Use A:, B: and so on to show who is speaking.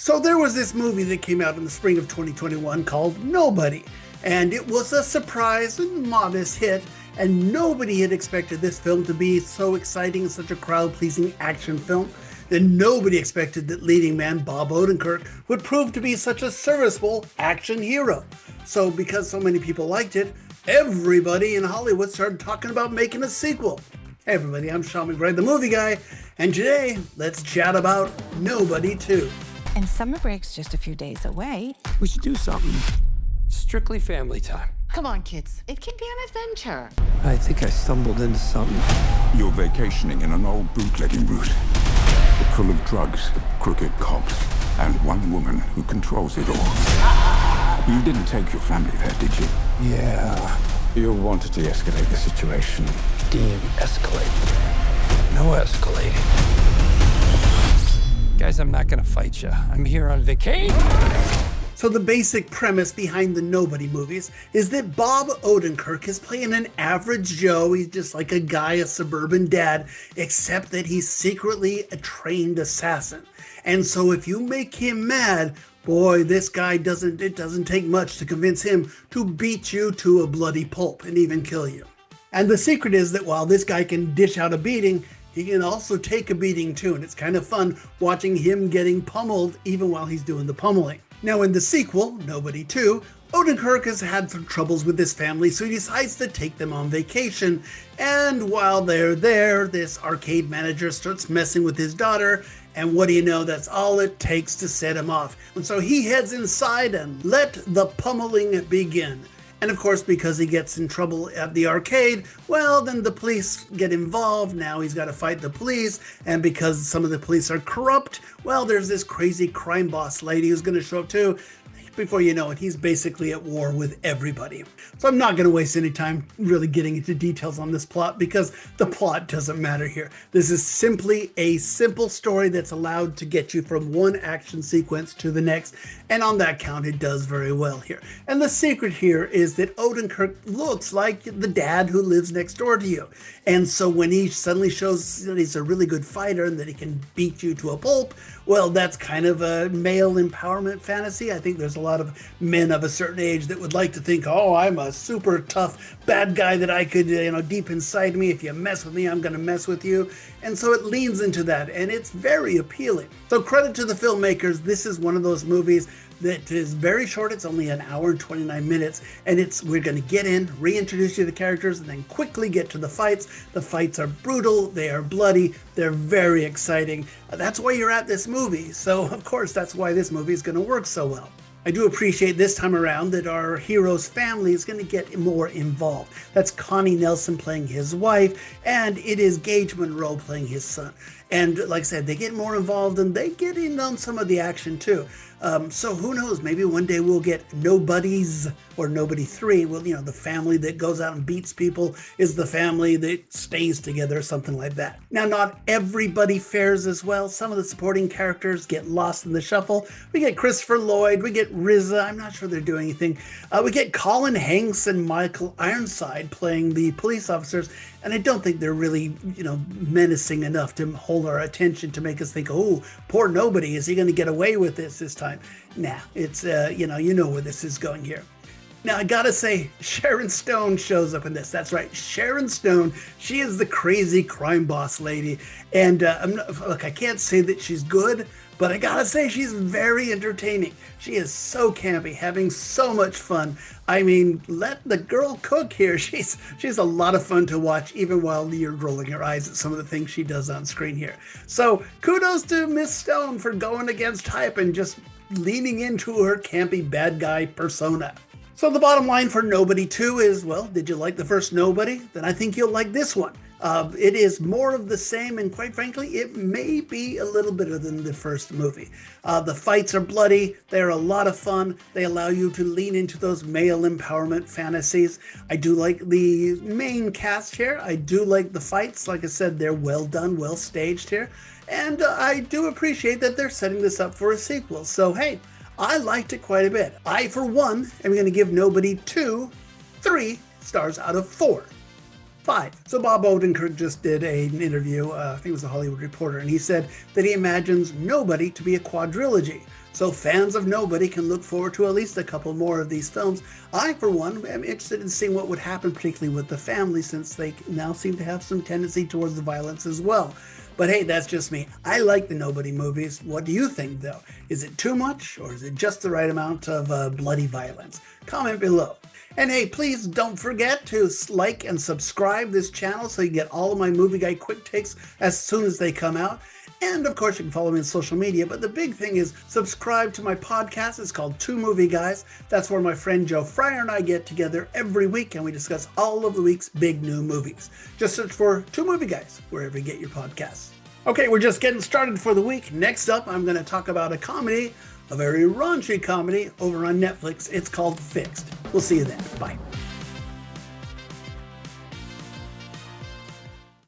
A: So there was this movie that came out in the spring of 2021 called Nobody, and it was a surprise and modest hit, and nobody had expected this film to be so exciting and such a crowd-pleasing action film. Then nobody expected that leading man Bob Odenkirk would prove to be such a serviceable action hero. So because so many people liked it, everybody in Hollywood started talking about making a sequel. Hey everybody, I'm Sean McBride, the movie guy, and today let's chat about Nobody 2.
B: And summer break's just a few days away.
C: We should do something. Strictly family time.
D: Come on, kids. It can be an adventure.
C: I think I stumbled into something.
E: You're vacationing in an old bootlegging route, full of drugs, crooked cops, and one woman who controls it all. You didn't take your family there, did you?
C: Yeah.
E: You wanted to de-escalate the situation.
C: De-escalate. No escalating. Guys, I'm not gonna fight you. I'm here on vacation.
A: So the basic premise behind the Nobody movies is that Bob Odenkirk is playing an average Joe. He's just like a guy, a suburban dad, except that he's secretly a trained assassin. And so if you make him mad, boy, this guy it doesn't take much to convince him to beat you to a bloody pulp and even kill you. And the secret is that while this guy can dish out a beating, he can also take a beating too, and it's kind of fun watching him getting pummeled even while he's doing the pummeling. Now in the sequel, Nobody 2, Odenkirk has had some troubles with his family, so he decides to take them on vacation. And while they're there, this arcade manager starts messing with his daughter, and what do you know, that's all it takes to set him off. And so he heads inside and let the pummeling begin. And of course, because he gets in trouble at the arcade, well, then the police get involved. Now he's got to fight the police. And because some of the police are corrupt, well, there's this crazy crime boss lady who's going to show up too. Before you know it, he's basically at war with everybody. So I'm not going to waste any time really getting into details on this plot because the plot doesn't matter here. This is simply a simple story that's allowed to get you from one action sequence to the next. And on that count, it does very well here. And the secret here is that Odenkirk looks like the dad who lives next door to you. And so when he suddenly shows that he's a really good fighter and that he can beat you to a pulp, well, that's kind of a male empowerment fantasy. I think there's a lot of men of a certain age that would like to think, oh, I'm a super tough bad guy that I could, deep inside me, if you mess with me, I'm going to mess with you. And so it leans into that, and it's very appealing. So credit to the filmmakers. This is one of those movies that is very short. It's only an hour and 29 minutes, and we're going to get in, reintroduce you to the characters, and then quickly get to the fights. The fights are brutal, they are bloody, they're very exciting. That's why you're at this movie, so of course that's why this movie is going to work so well. I do appreciate this time around that our hero's family is going to get more involved. That's Connie Nelson playing his wife, and it is Gage Monroe playing his son. And like I said, they get more involved and they get in on some of the action too. So who knows, maybe one day we'll get Nobodies or Nobody 3. Well, the family that goes out and beats people is the family that stays together or something like that. Now, not everybody fares as well. Some of the supporting characters get lost in the shuffle. We get Christopher Lloyd, we get RZA, I'm not sure they're doing anything. We get Colin Hanks and Michael Ironside playing the police officers. And I don't think they're really, menacing enough to hold our attention to make us think, oh, poor Nobody, is he going to get away with this time? Nah, it's, you know where this is going here. Now, I gotta say, Sharon Stone shows up in this. That's right, Sharon Stone. She is the crazy crime boss lady. And look, I can't say that she's good, but I gotta say she's very entertaining. She is so campy, having so much fun. I mean, let the girl cook here. She's a lot of fun to watch, even while you're rolling your eyes at some of the things she does on screen here. So kudos to Miss Stone for going against hype and just leaning into her campy bad guy persona. So the bottom line for Nobody 2 is, well, did you like the first Nobody? Then I think you'll like this one. It is more of the same, and quite frankly, it may be a little better than the first movie. The fights are bloody, they're a lot of fun, they allow you to lean into those male empowerment fantasies. I do like the main cast here, I do like the fights, like I said, they're well done, well staged here, and I do appreciate that they're setting this up for a sequel, so hey, I liked it quite a bit. I, for one, am going to give Nobody 2 3 stars out of 4. 5. So Bob Odenkirk just did an interview, I think it was the Hollywood Reporter, and he said that he imagines Nobody to be a quadrilogy. so fans of Nobody can look forward to at least a couple more of these films. I, for one, am interested in seeing what would happen, particularly with the family, since they now seem to have some tendency towards the violence as well. But hey, that's just me. I like the Nobody movies. What do you think, though? Is it too much, or is it just the right amount of bloody violence? Comment below. And hey, please don't forget to like and subscribe this channel so you get all of my Movie Guy quick takes as soon as they come out. And of course, you can follow me on social media, but the big thing is subscribe to my podcast. It's called Two Movie Guys. That's where my friend Joe Fryer and I get together every week and we discuss all of the week's big new movies. Just search for Two Movie Guys wherever you get your podcasts. Okay, we're just getting started for the week. Next up, I'm going to talk about a comedy, a very raunchy comedy over on Netflix. It's called Fixed. We'll see you then. Bye.